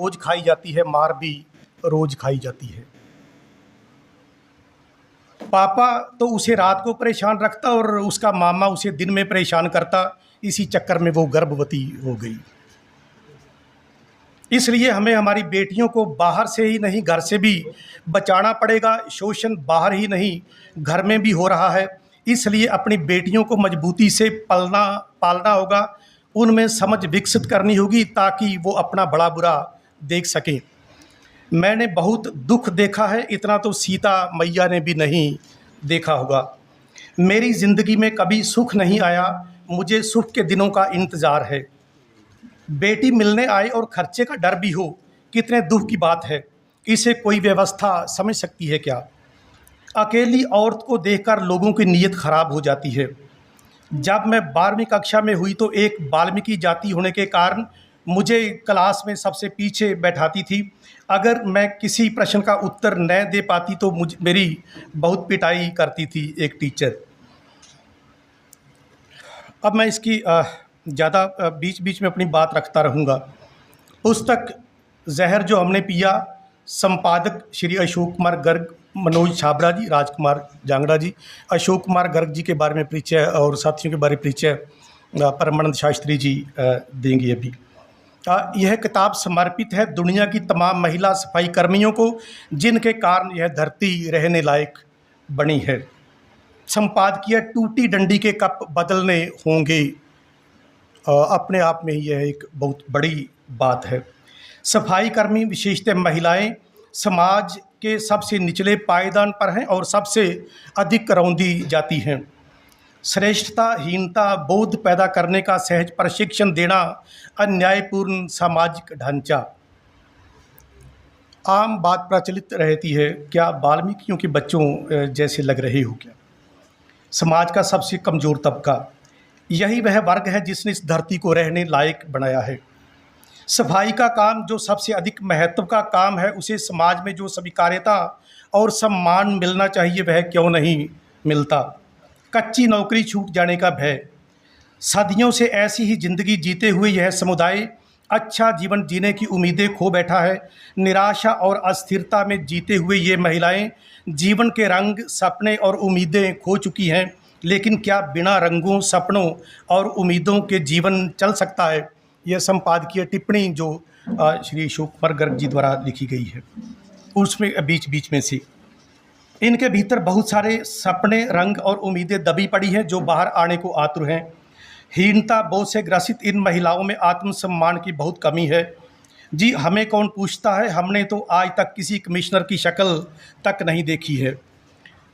रोज खाई जाती है, मार भी रोज खाई जाती है। पापा तो उसे रात को परेशान रखता और उसका मामा उसे दिन में परेशान करता। इसी चक्कर में वो गर्भवती हो गई। इसलिए हमें हमारी बेटियों को बाहर से ही नहीं, घर से भी बचाना पड़ेगा। शोषण बाहर ही नहीं, घर में भी हो रहा है। इसलिए अपनी बेटियों को मजबूती से पालना होगा, उनमें समझ विकसित करनी होगी ताकि वो अपना बड़ा बुरा देख सकें। मैंने बहुत दुख देखा है, इतना तो सीता मैया ने भी नहीं देखा होगा। मेरी ज़िंदगी में कभी सुख नहीं आया, मुझे सुख के दिनों का इंतज़ार है। बेटी मिलने आए और खर्चे का डर भी हो, कितने दुख की बात है। इसे कोई व्यवस्था समझ सकती है क्या? अकेली औरत को देखकर लोगों की नीयत खराब हो जाती है। जब मैं 12वीं कक्षा में हुई तो एक वाल्मीकि जाति होने के कारण मुझे क्लास में सबसे पीछे बैठाती थी। अगर मैं किसी प्रश्न का उत्तर न दे पाती तो मेरी बहुत पिटाई करती थी एक टीचर। अब मैं इसकी ज़्यादा बीच बीच में अपनी बात रखता रहूँगा। पुस्तक जहर जो हमने पिया, संपादक श्री अशोक कुमार गर्ग, मनोज छाबड़ा जी, राजकुमार जांगड़ा जी। अशोक कुमार गर्ग जी के बारे में परिचय और साथियों के बारे में परिचय परमानंद शास्त्री जी देंगे अभी। यह किताब समर्पित है दुनिया की तमाम महिला सफाई कर्मियों को, जिनके कारण यह धरती रहने लायक बनी है। संपादकीय टूटी डंडी के कप बदलने होंगे, अपने आप में ही यह एक बहुत बड़ी बात है। सफाई कर्मी विशेषतः महिलाएं समाज के सबसे निचले पायदान पर हैं और सबसे अधिक रौंदी जाती हैं। श्रेष्ठता हीनता बोध पैदा करने का सहज प्रशिक्षण देना अन्यायपूर्ण सामाजिक ढांचा। आम बात प्रचलित रहती है, क्या वाल्मीकियों के बच्चों जैसे लग रहे हो क्या? समाज का सबसे कमज़ोर तबका, यही वह वर्ग है जिसने इस धरती को रहने लायक बनाया है। सफाई का काम जो सबसे अधिक महत्व का काम है, उसे समाज में जो स्वीकार्यता और सम्मान मिलना चाहिए वह क्यों नहीं मिलता? कच्ची नौकरी छूट जाने का भय। सदियों से ऐसी ही जिंदगी जीते हुए यह समुदाय अच्छा जीवन जीने की उम्मीदें खो बैठा है। निराशा और अस्थिरता में जीते हुए ये महिलाएं जीवन के रंग, सपने और उम्मीदें खो चुकी हैं। लेकिन क्या बिना रंगों, सपनों और उम्मीदों के जीवन चल सकता है? यह संपादकीय टिप्पणी जो श्री अशोक कुमार गर्ग जी द्वारा लिखी गई है, उसमें बीच बीच में से इनके भीतर बहुत सारे सपने, रंग और उम्मीदें दबी पड़ी हैं जो बाहर आने को आतुर हैं। हीनता बोध से ग्रसित इन महिलाओं में आत्मसम्मान की बहुत कमी है। जी हमें कौन पूछता है, हमने तो आज तक किसी कमिश्नर की शक्ल तक नहीं देखी है।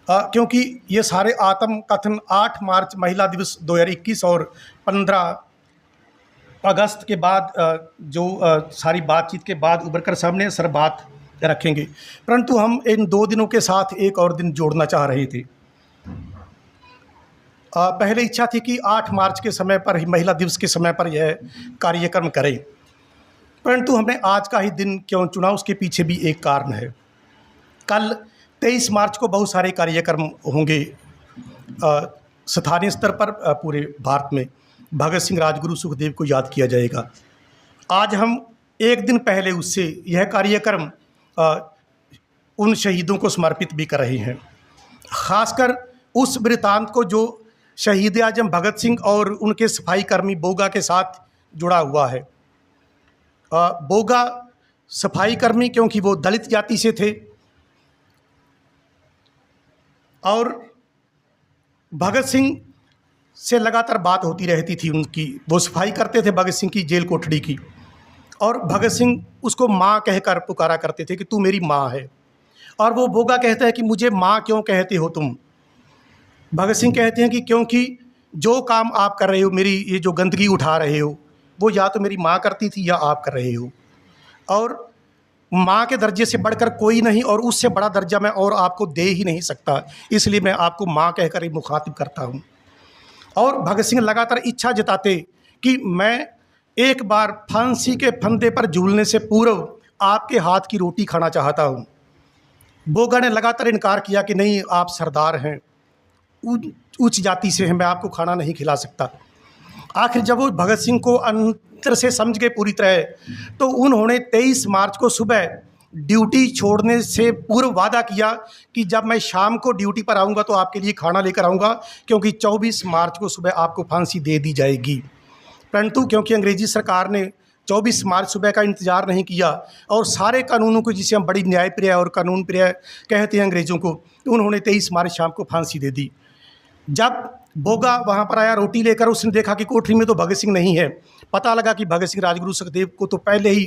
क्योंकि ये सारे आत्म कथन 8 मार्च महिला दिवस 2021 और 15 अगस्त के बाद सारी बातचीत के बाद उभर कर सामने सर बात रखेंगे। परंतु हम इन 2 दिनों के साथ एक और दिन जोड़ना चाह रहे थे। पहले इच्छा थी कि 8 मार्च के समय पर ही, महिला दिवस के समय पर यह कार्यक्रम करें, परंतु हमने आज का ही दिन क्यों चुना, उसके पीछे भी एक कारण है। कल 23 मार्च को बहुत सारे कार्यक्रम होंगे स्थानीय स्तर पर। पूरे भारत में भगत सिंह, राजगुरु, सुखदेव को याद किया जाएगा। आज हम एक दिन पहले उससे यह कार्यक्रम उन शहीदों को समर्पित भी कर रहे हैं। खासकर उस वृतांत को जो शहीद आजम भगत सिंह और उनके सफाई कर्मी बोगा के साथ जुड़ा हुआ है। बोगा सफाई कर्मी क्योंकि वो दलित जाति से थे और भगत सिंह से लगातार बात होती रहती थी उनकी। वो सफाई करते थे भगत सिंह की जेल कोठड़ी की, और भगत सिंह उसको माँ कहकर पुकारा करते थे कि तू मेरी माँ है। और वो बोगा कहता है कि मुझे माँ क्यों कहते हो तुम? भगत सिंह कहते हैं कि क्योंकि जो काम आप कर रहे हो, मेरी ये जो गंदगी उठा रहे हो, वो या तो मेरी माँ करती थी या आप कर रहे हो, और माँ के दर्जे से बढ़कर कोई नहीं और उससे बड़ा दर्जा मैं और आपको दे ही नहीं सकता, इसलिए मैं आपको माँ कहकर ही मुखातिब करता हूँ। और भगत सिंह लगातार इच्छा जताते कि मैं एक बार फांसी के फंदे पर झूलने से पूर्व आपके हाथ की रोटी खाना चाहता हूँ। बोगा ने लगातार इनकार किया कि नहीं, आप सरदार हैं, उच्च जाति से हैं, मैं आपको खाना नहीं खिला सकता। आखिर जब वो भगत सिंह को तरह से समझ गए पूरी तरह, तो उन्होंने 23 मार्च को सुबह ड्यूटी छोड़ने से पूर्व वादा किया कि जब मैं शाम को ड्यूटी पर आऊँगा तो आपके लिए खाना लेकर आऊँगा, क्योंकि 24 मार्च को सुबह आपको फांसी दे दी जाएगी। परंतु क्योंकि अंग्रेज़ी सरकार ने 24 मार्च सुबह का इंतज़ार नहीं किया और सारे कानूनों को, जिसे हम बड़ी न्यायप्रिय और कानून प्रिय कहते हैं अंग्रेज़ों को, उन्होंने 23 मार्च शाम को फांसी दे दी। जब बोगा वहाँ पर आया रोटी लेकर, उसने देखा कि कोठरी में तो भगत सिंह नहीं है। पता लगा कि भगत सिंह, राजगुरु सुखदेव को तो पहले ही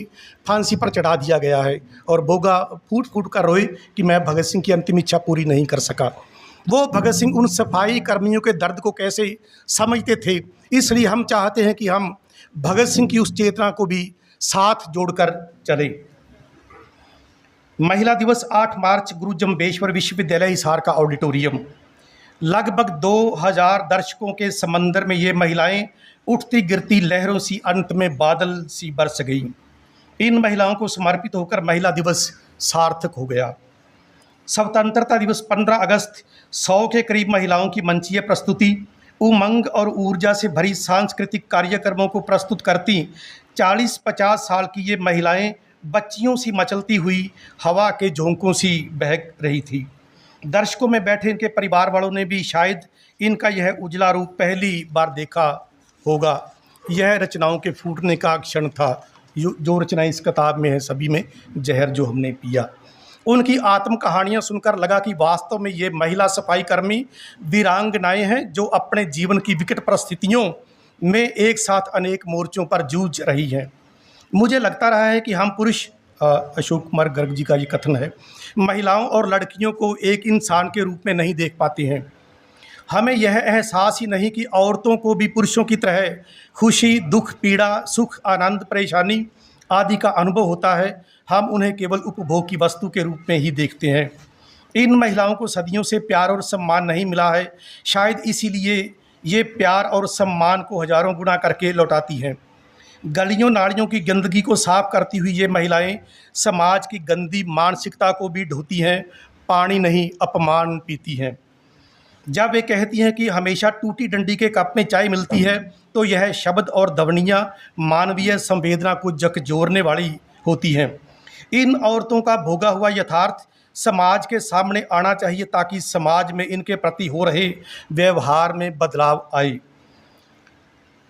फांसी पर चढ़ा दिया गया है, और बोगा फूट फूट कर रोए कि मैं भगत सिंह की अंतिम इच्छा पूरी नहीं कर सका। वो भगत सिंह उन सफाई कर्मियों के दर्द को कैसे समझते थे, इसलिए हम चाहते हैं कि हम भगत सिंह की उस चेतना को भी साथ जोड़कर चलें। महिला दिवस 8 मार्च, गुरु जम्बेश्वर विश्वविद्यालय हिसार का ऑडिटोरियम। लगभग 2000 दर्शकों के समंदर में ये महिलाएं उठती गिरती लहरों सी अंत में बादल सी बरस गईं। इन महिलाओं को समर्पित होकर महिला दिवस सार्थक हो गया। स्वतंत्रता दिवस 15 अगस्त, 100 के करीब महिलाओं की मंचीय प्रस्तुति, उमंग और ऊर्जा से भरी सांस्कृतिक कार्यक्रमों को प्रस्तुत करती 40-50 साल की ये महिलाएं बच्चियों सी मचलती हुई हवा के झोंकों सी बह रही थी। दर्शकों में बैठे इनके परिवार वालों ने भी शायद इनका यह उजला रूप पहली बार देखा होगा। यह रचनाओं के फूटने का क्षण था। जो रचनाएं इस किताब में है, सभी में जहर जो हमने पिया। उनकी आत्म कहानियाँ सुनकर लगा कि वास्तव में ये महिला सफाई कर्मी वीरांगनाएं हैं, जो अपने जीवन की विकट परिस्थितियों में एक साथ अनेक मोर्चों पर जूझ रही हैं। मुझे लगता रहा है कि हम पुरुष, अशोक कुमार गर्ग जी का ये कथन है, महिलाओं और लड़कियों को एक इंसान के रूप में नहीं देख पाते हैं। हमें यह एहसास ही नहीं कि औरतों को भी पुरुषों की तरह खुशी, दुख, पीड़ा, सुख, आनंद, परेशानी आदि का अनुभव होता है। हम उन्हें केवल उपभोग की वस्तु के रूप में ही देखते हैं। इन महिलाओं को सदियों से प्यार और सम्मान नहीं मिला है। शायद इसीलिए ये प्यार और सम्मान को हजारों गुना करके लौटाती हैं। गलियों नालियों की गंदगी को साफ करती हुई ये महिलाएं समाज की गंदी मानसिकता को भी ढोती हैं। पानी नहीं, अपमान पीती हैं। जब वे कहती हैं कि हमेशा टूटी डंडी के कप में चाय मिलती है, तो यह शब्द और ध्वनियाँ मानवीय संवेदना को झकझोरने वाली होती हैं। इन औरतों का भोगा हुआ यथार्थ समाज के सामने आना चाहिए, ताकि समाज में इनके प्रति हो रहे व्यवहार में बदलाव आए।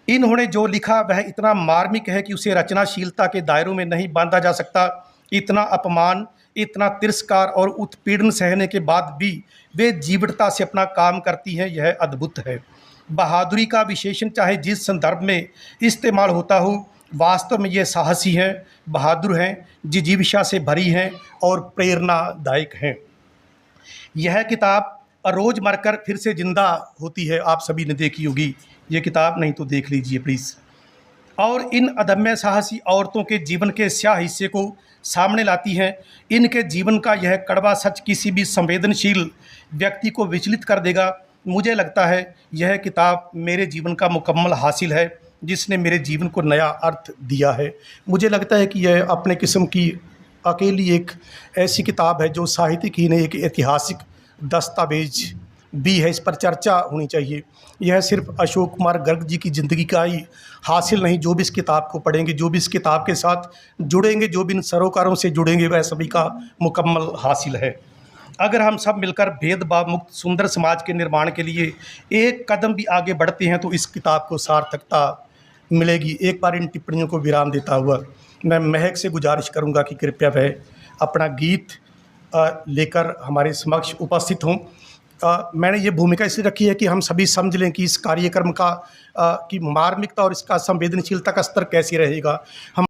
इन्होंने जो लिखा वह इतना मार्मिक है कि उसे रचनाशीलता के दायरों में नहीं बांधा जा सकता। इतना अपमान, इतना तिरस्कार और उत्पीड़न सहने के बाद भी वे जीवटता से अपना काम करती हैं, यह अद्भुत है। बहादुरी का विशेषण चाहे जिस संदर्भ में इस्तेमाल होता हो, वास्तव में ये साहसी हैं, बहादुर हैं, जिजीविषा से भरी हैं और प्रेरणादायक हैं। यह किताब रोज़ मरकर फिर से जिंदा होती है। आप सभी ने देखी होगी ये किताब, नहीं तो देख लीजिए प्लीज़। और इन अदम्य साहसी औरतों के जीवन के स्याह हिस्से को सामने लाती हैं। इनके जीवन का यह कड़वा सच किसी भी संवेदनशील व्यक्ति को विचलित कर देगा। मुझे लगता है यह किताब मेरे जीवन का मुकम्मल हासिल है, जिसने मेरे जीवन को नया अर्थ दिया है। मुझे लगता है कि यह अपने किस्म की अकेली एक ऐसी किताब है जो साहित्य की नहीं, एक ऐतिहासिक दस्तावेज भी है। इस पर चर्चा होनी चाहिए। यह सिर्फ अशोक कुमार गर्ग जी की ज़िंदगी का ही हासिल नहीं, जो भी इस किताब को पढ़ेंगे, जो भी इस किताब के साथ जुड़ेंगे, जो भी इन सरोकारों से जुड़ेंगे, वह सभी का मुकम्मल हासिल है। अगर हम सब मिलकर भेदभाव मुक्त सुंदर समाज के निर्माण के लिए एक कदम भी आगे बढ़ते हैं तो इस किताब को सार्थकता मिलेगी। एक बार इन टिप्पणियों को विराम देता हुआ मैं महक से गुजारिश करूंगा कि कृपया वह अपना गीत लेकर हमारे समक्ष उपस्थित हों। मैंने ये भूमिका इसलिए रखी है कि हम सभी समझ लें कि इस कार्यक्रम का की मार्मिकता और इसका संवेदनशीलता का स्तर कैसे रहेगा। हम